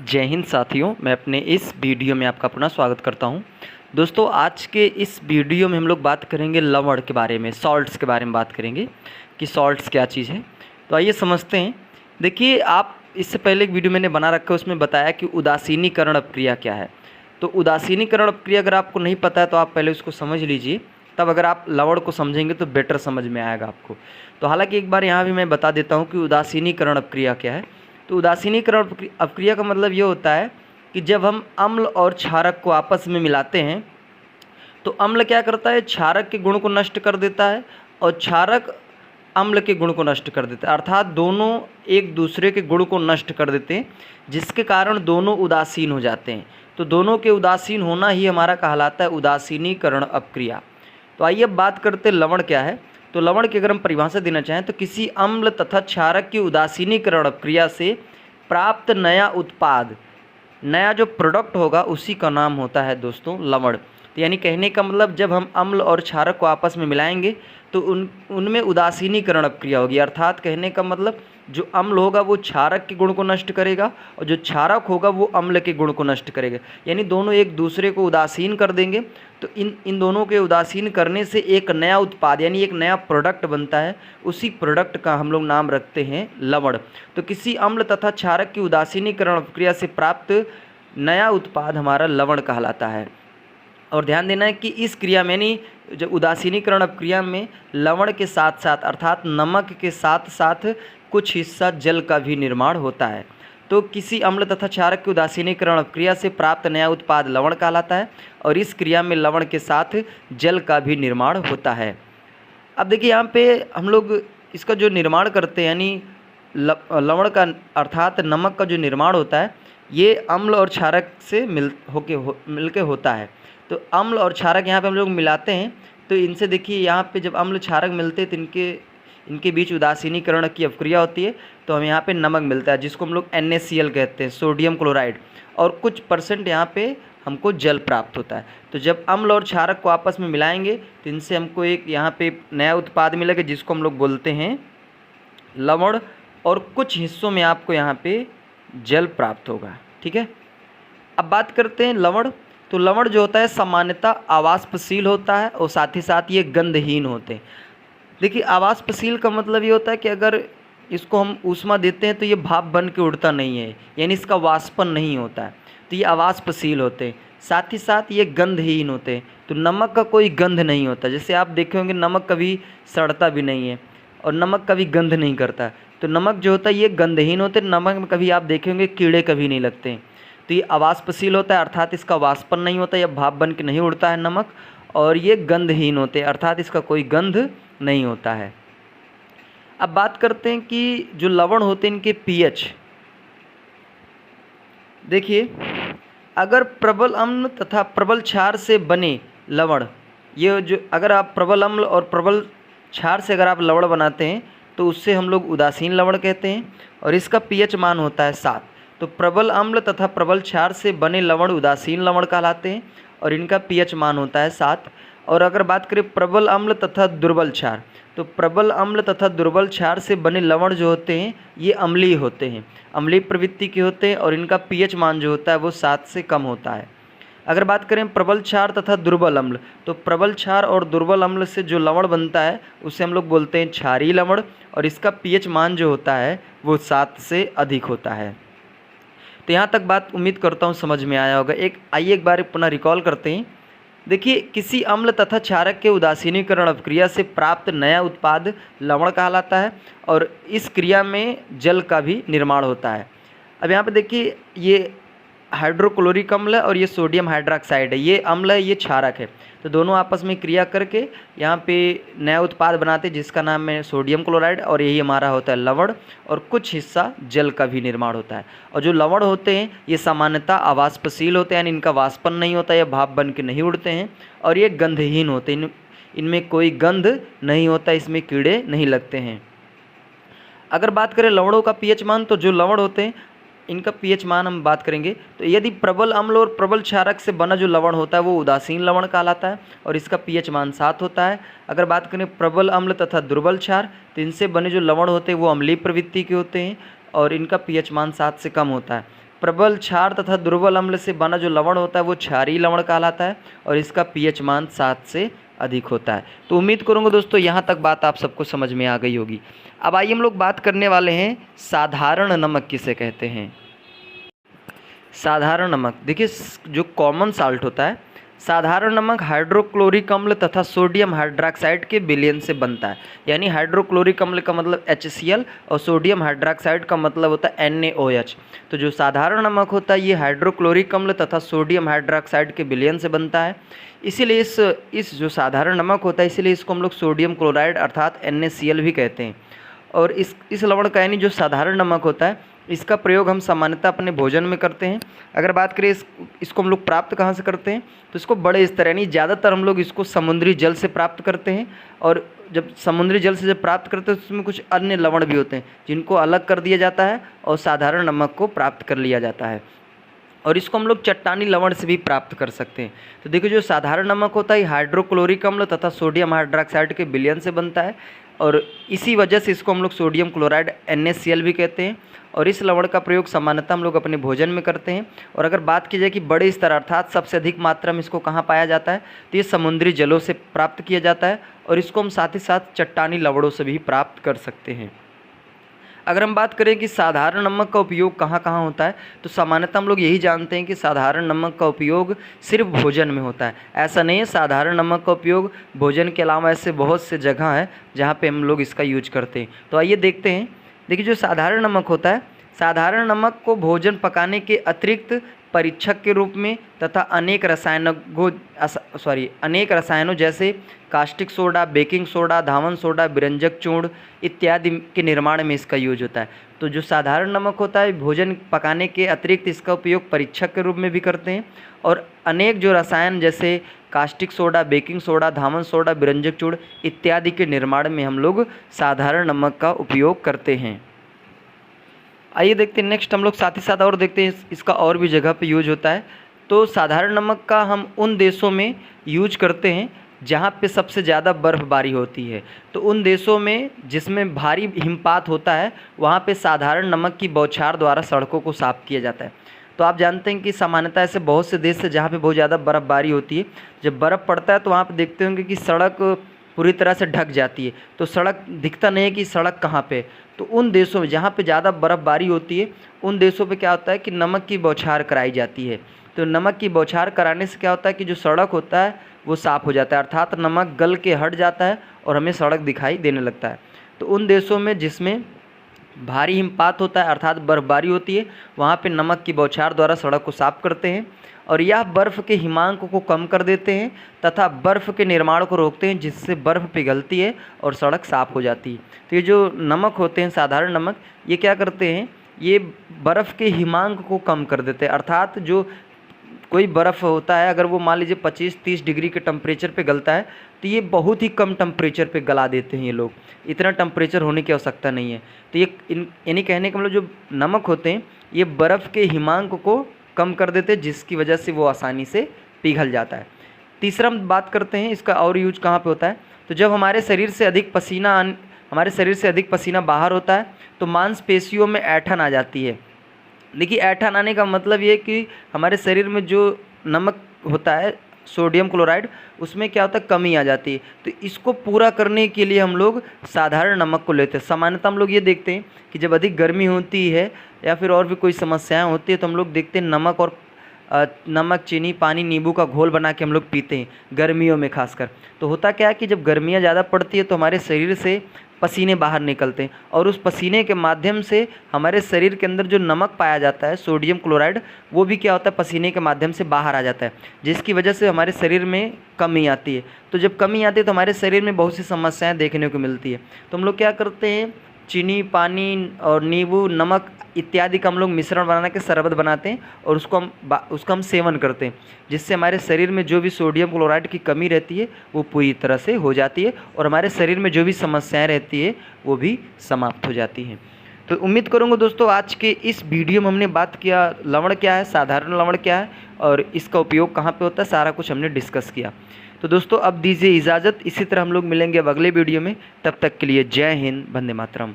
जय हिंद साथियों, मैं अपने इस वीडियो में आपका पुनः स्वागत करता हूं। दोस्तों, आज के इस वीडियो में हम लोग बात करेंगे लवण के बारे में, सॉल्ट्स के बारे में बात करेंगे कि सॉल्ट्स क्या चीज़ है। तो आइए समझते हैं। देखिए, आप इससे पहले एक वीडियो मैंने बना रखा है, उसमें बताया कि उदासीनीकरण अपक्रिया क्या है। तो उदासीनीकरण अपक्रिया अगर आपको नहीं पता है तो आप पहले उसको समझ लीजिए, तब अगर आप लवण को समझेंगे तो बेटर समझ में आएगा आपको। तो हालांकि एक बार यहाँ भी मैं बता देता हूँ कि उदासीनीकरण अपक्रिया क्या है। तो उदासीनीकरण अपक्रिया का मतलब ये होता है कि जब हम अम्ल और क्षारक को आपस में मिलाते हैं तो अम्ल क्या करता है, क्षारक के गुण को नष्ट कर देता है और क्षारक अम्ल के गुण को नष्ट कर देता है। अर्थात दोनों एक दूसरे के गुण को नष्ट कर देते हैं, जिसके कारण दोनों उदासीन हो जाते हैं। तो दोनों के उदासीन होना ही हमारा कहलाता है उदासीनीकरण अपक्रिया। तो आइए अब बात करते हैं लवण क्या है। तो लवण की अगर हम परिभाषा देना चाहें तो किसी अम्ल तथा क्षारक की उदासीनीकरण अपक्रिया से प्राप्त नया उत्पाद, नया जो प्रोडक्ट होगा उसी का नाम होता है दोस्तों लवण। तो यानी कहने का मतलब जब हम अम्ल और क्षारक को आपस में मिलाएंगे तो उनमें उदासीनीकरण अपक्रिया होगी। अर्थात कहने का मतलब जो अम्ल होगा वो क्षारक के गुण को नष्ट करेगा और जो क्षारक होगा वो अम्ल के गुण को नष्ट करेगा, यानी दोनों एक दूसरे को उदासीन कर देंगे। तो इन दोनों के उदासीन करने से एक नया उत्पाद यानी एक नया प्रोडक्ट बनता है, उसी प्रोडक्ट का हम लोग नाम रखते हैं लवण। तो किसी अम्ल तथा क्षारक की उदासीनीकरण प्रक्रिया से प्राप्त नया उत्पाद हमारा लवण कहलाता है। और ध्यान देना है कि इस क्रिया में यानी जब उदासीनीकरण अपक्रिया में लवण के साथ साथ अर्थात नमक के साथ साथ कुछ हिस्सा जल का भी निर्माण होता है। तो किसी अम्ल तथा क्षारक की उदासीनीकरण अपक्रिया से प्राप्त नया उत्पाद लवण कहलाता है और इस क्रिया में लवण के साथ जल का भी निर्माण होता है। अब देखिए, यहाँ पे हम लोग इसका जो निर्माण करते हैं यानी लवण का अर्थात नमक का जो निर्माण होता है ये अम्ल और क्षारक से मिल के होता है। तो अम्ल और क्षारक यहाँ पे हम लोग मिलाते हैं तो इनसे देखिए यहाँ पे जब अम्ल क्षारक मिलते हैं तो इनके बीच उदासीनीकरण की अपक्रिया होती है, तो हमें यहाँ पे नमक मिलता है जिसको हम लोग NaCl कहते हैं, सोडियम क्लोराइड, और कुछ % यहाँ पे हमको जल प्राप्त होता है। तो जब अम्ल और क्षारक को आपस में मिलाएंगे तो इनसे हमको एक यहाँ पे नया उत्पाद मिलेगा जिसको हम लोग बोलते हैं लवण, और कुछ हिस्सों में आपको यहाँ पे जल प्राप्त होगा। ठीक है, अब बात करते हैं लवण। तो लवण जो होता है सामान्यतः आवाष्पशील होता है और साथ ही साथ ये गंधहीन होते हैं। देखिए, आवाष्पशील का मतलब ये होता है कि अगर इसको हम ऊष्मा देते हैं तो ये भाप बन के उड़ता नहीं है, यानी इसका वाष्पन नहीं होता है, तो ये आवाष्पशील होते हैं। साथ ही साथ ये गंधहीन होते हैं। तो नमक का कोई गंध नहीं होता, जैसे आप देखे होंगे नमक कभी सड़ता भी नहीं है और नमक कभी गंध नहीं करता। तो नमक जो होता है ये गंधहीन होते हैं। नमक में कभी आप देखेंगे कीड़े कभी नहीं लगते हैं। तो ये आवाष्पशील होता है अर्थात इसका वाष्पन नहीं होता, या भाप बन के नहीं उड़ता है नमक, और ये गंधहीन होते हैं अर्थात इसका कोई गंध नहीं होता है। अब बात करते हैं कि जो लवण होते हैं इनके pH। देखिए, अगर प्रबल अम्ल तथा प्रबल क्षार से बने लवण, ये जो अगर आप प्रबल अम्ल और प्रबल क्षार से अगर आप लवण बनाते हैं तो उससे हम लोग उदासीन लवण कहते हैं और इसका pH मान होता है 7। तो प्रबल अम्ल तथा प्रबल क्षार से बने लवण उदासीन लवण कहलाते हैं और इनका pH मान होता है 7। और अगर बात करें प्रबल अम्ल तथा दुर्बल क्षार, तो प्रबल अम्ल तथा दुर्बल क्षार से बने लवण जो होते हैं ये अम्लीय होते हैं, अम्लीय प्रवृत्ति के होते हैं और इनका pH मान जो होता है वो 7 से कम होता है। अगर बात करें प्रबल क्षार तथा दुर्बल अम्ल, तो प्रबल क्षार और दुर्बल अम्ल से जो लवण बनता है उसे हम लोग बोलते हैं क्षारीय लवण और इसका pH मान जो होता है वो 7 से अधिक होता है। तो यहाँ तक बात उम्मीद करता हूँ समझ में आया होगा। आइए एक बार पुनः रिकॉल करते हैं। देखिए, किसी अम्ल तथा क्षारक के उदासीनीकरण अपक्रिया से प्राप्त नया उत्पाद लवण कहलाता है और इस क्रिया में जल का भी निर्माण होता है। अब यहाँ पे देखिए, ये हाइड्रोक्लोरिक अम्ल है और ये सोडियम हाइड्रोक्साइड है, ये अम्ल है ये क्षारक है। तो दोनों आपस में क्रिया करके यहाँ पे नया उत्पाद बनाते हैं जिसका नाम है सोडियम क्लोराइड और यही हमारा होता है लवण, और कुछ हिस्सा जल का भी निर्माण होता है। और जो लवण होते हैं ये सामान्यतः आवाष्पशील होते हैं, यानी इनका वाष्पन नहीं होता, या भाप बन के नहीं उड़ते हैं, और ये गंधहीन होते हैं, इनमें कोई गंध नहीं होता, इसमें कीड़े नहीं लगते हैं। अगर बात करें लवणों का pH मान, तो जो लवण होते हैं इनका pH मान हम बात करेंगे तो यदि प्रबल अम्ल और प्रबल क्षारक से बना जो लवण होता है वो उदासीन लवण कहलाता है और इसका pH मान 7 होता है। अगर बात करें प्रबल अम्ल तथा दुर्बल क्षार, तो इनसे बने जो लवण होते हैं वो अम्लीय प्रवृत्ति के होते हैं और इनका pH मान 7 से कम होता है। प्रबल क्षार तथा दुर्बल अम्ल से बना जो लवण होता है वो क्षारीय लवण कहलाता है और इसका पीएच मान 7 से अधिक होता है। तो उम्मीद करूँगा दोस्तों यहाँ तक बात आप सबको समझ में आ गई होगी। अब आइए हम लोग बात करने वाले हैं साधारण नमक किसे कहते हैं। साधारण नमक, देखिए जो कॉमन साल्ट होता है, साधारण नमक हाइड्रोक्लोरिक अम्ल तथा सोडियम हाइड्रॉक्साइड के विलयन से बनता है। यानी हाइड्रोक्लोरिक अम्ल का मतलब HCl और सोडियम हाइड्रॉक्साइड का मतलब होता है NaOH। तो जो साधारण नमक होता है ये हाइड्रोक्लोरिक अम्ल तथा सोडियम हाइड्रॉक्साइड के विलयन से बनता है। इसीलिए इस जो साधारण नमक होता है इसीलिए इसको हम लोग सोडियम क्लोराइड अर्थात NaCl भी कहते हैं। और इस लवण का यानी जो साधारण नमक होता है इसका प्रयोग हम सामान्यतः अपने भोजन में करते हैं। अगर बात करें इसको हम लोग प्राप्त कहाँ से करते हैं तो इसको बड़े स्तर यानी ज़्यादातर हम लोग इसको समुद्री जल से प्राप्त करते हैं। और जब समुद्री जल से जब प्राप्त करते हैं तो उसमें कुछ अन्य लवण भी होते हैं जिनको अलग कर दिया जाता है और साधारण नमक को प्राप्त कर लिया जाता है। और इसको हम लोग चट्टानी लवण से भी प्राप्त कर सकते हैं। तो देखिए जो साधारण नमक होता है हाइड्रोक्लोरिक अम्ल तथा सोडियम हाइड्रॉक्साइड के विलयन से बनता है और इसी वजह से इसको हम लोग सोडियम क्लोराइड NaCl भी कहते हैं। और इस लवण का प्रयोग सामान्यतः हम लोग अपने भोजन में करते हैं। और अगर बात की जाए कि बड़े स्तर अर्थात सबसे अधिक मात्रा में इसको कहाँ पाया जाता है तो ये समुद्री जलों से प्राप्त किया जाता है और इसको हम साथ ही साथ चट्टानी लवणों से भी प्राप्त कर सकते हैं। अगर हम बात करें कि साधारण नमक का उपयोग कहाँ कहाँ होता है तो सामान्यतः हम लोग यही जानते हैं कि साधारण नमक का उपयोग सिर्फ भोजन में होता है। ऐसा नहीं है, साधारण नमक का उपयोग भोजन के अलावा ऐसे बहुत से जगह है जहाँ पे हम लोग इसका यूज करते हैं। तो आइए देखते हैं। देखिए जो साधारण नमक होता है, साधारण नमक को भोजन पकाने के अतिरिक्त परीक्षक के रूप में तथा अनेक रसायनों जैसे कास्टिक सोडा, बेकिंग सोडा, धावन सोडा, विरंजक चूर्ण इत्यादि के निर्माण में इसका यूज होता है। तो जो साधारण नमक होता है भोजन पकाने के अतिरिक्त इसका उपयोग परीक्षक के रूप में भी करते हैं और अनेक जो रसायन जैसे कास्टिक सोडा, बेकिंग सोडा, धावन सोडा, विरंजक चूर्ण इत्यादि के निर्माण में हम लोग साधारण नमक का उपयोग करते हैं। आइए देखते हैं नेक्स्ट हम लोग साथ ही साथ और देखते हैं इसका और भी जगह पे यूज होता है। तो साधारण नमक का हम उन देशों में यूज करते हैं जहाँ पे सबसे ज़्यादा बर्फ़बारी होती है। तो उन देशों में जिसमें भारी हिमपात होता है वहाँ पे साधारण नमक की बौछार द्वारा सड़कों को साफ़ किया जाता है। तो आप जानते हैं कि सामान्यतः ऐसे बहुत से देश है जहाँ पे बहुत ज़्यादा बर्फ़बारी होती है। जब बर्फ़ पड़ता है तो वहाँ पे देखते होंगे कि सड़क पूरी तरह से ढक जाती है, तो सड़क दिखता नहीं है कि सड़क कहाँ पे। तो उन देशों में जहाँ पे ज़्यादा बर्फ़बारी होती है उन देशों पे क्या होता है कि नमक की बौछार कराई जाती है। तो नमक की बौछार कराने से क्या होता है कि जो सड़क होता है वो साफ़ हो जाता है, अर्थात नमक गल के हट जाता है और हमें सड़क दिखाई देने लगता है। तो उन देशों में जिसमें भारी हिमपात होता है अर्थात बर्फ़बारी होती है वहाँ पे नमक की बौछार द्वारा सड़क को साफ़ करते हैं और यह बर्फ़ के हिमांक को कम कर देते हैं तथा बर्फ़ के निर्माण को रोकते हैं जिससे बर्फ़ पिघलती है और सड़क साफ़ हो जाती है। तो ये जो नमक होते हैं साधारण नमक ये क्या करते हैं, ये बर्फ़ के हिमांक को कम कर देते हैं। अर्थात जो कोई बर्फ़ होता है अगर वो मान लीजिए 25-30 डिग्री के टेम्परेचर पे गलता है तो ये बहुत ही कम टेम्परेचर पे गला देते हैं ये लोग, इतना टेम्परेचर होने की आवश्यकता नहीं है। तो ये यानी कहने का मतलब जो नमक होते हैं ये बर्फ़ के हिमांक को कम कर देते हैं जिसकी वजह से वो आसानी से पिघल जाता है। तीसरा हम बात करते हैं इसका और यूज कहाँ पे होता है। तो जब हमारे शरीर से अधिक पसीना बाहर होता है तो मांसपेशियों में ऐंठन आ जाती है। देखिए ऐंठन आने का मतलब ये कि हमारे शरीर में जो नमक होता है सोडियम क्लोराइड उसमें क्या होता है कमी आ जाती है। तो इसको पूरा करने के लिए हम लोग साधारण नमक को लेते हैं। सामान्यतः हम लोग ये देखते हैं कि जब अधिक गर्मी होती है या फिर और भी कोई समस्याएं होती है तो हम लोग देखते हैं नमक, चीनी, पानी, नींबू का घोल बना के हम लोग पीते हैं गर्मियों में खासकर। तो होता क्या है कि जब गर्मियाँ ज़्यादा पड़ती है तो हमारे शरीर से पसीने बाहर निकलते हैं और उस पसीने के माध्यम से हमारे शरीर के अंदर जो नमक पाया जाता है सोडियम क्लोराइड वो भी क्या होता है पसीने के माध्यम से बाहर आ जाता है जिसकी वजह से हमारे शरीर में कमी आती है। तो जब कमी आती है तो हमारे शरीर में बहुत सी समस्याएं देखने को मिलती है। तो हम लोग क्या करते हैं चीनी, पानी और नींबू, नमक इत्यादि का हम लोग मिश्रण बना के शरबत बनाते हैं और उसका हम सेवन करते हैं जिससे हमारे शरीर में जो भी सोडियम क्लोराइड की कमी रहती है वो पूरी तरह से हो जाती है और हमारे शरीर में जो भी समस्याएं रहती है वो भी समाप्त हो जाती हैं। तो उम्मीद करूँगा दोस्तों आज के इस वीडियो में हमने बात किया लवण क्या है, साधारण लवण क्या है और इसका उपयोग कहाँ पे होता है, सारा कुछ हमने डिस्कस किया। तो दोस्तों अब दीजिए इजाज़त, इसी तरह हम लोग मिलेंगे अब अगले वीडियो में। तब तक के लिए जय हिंद, वंदे मातरम।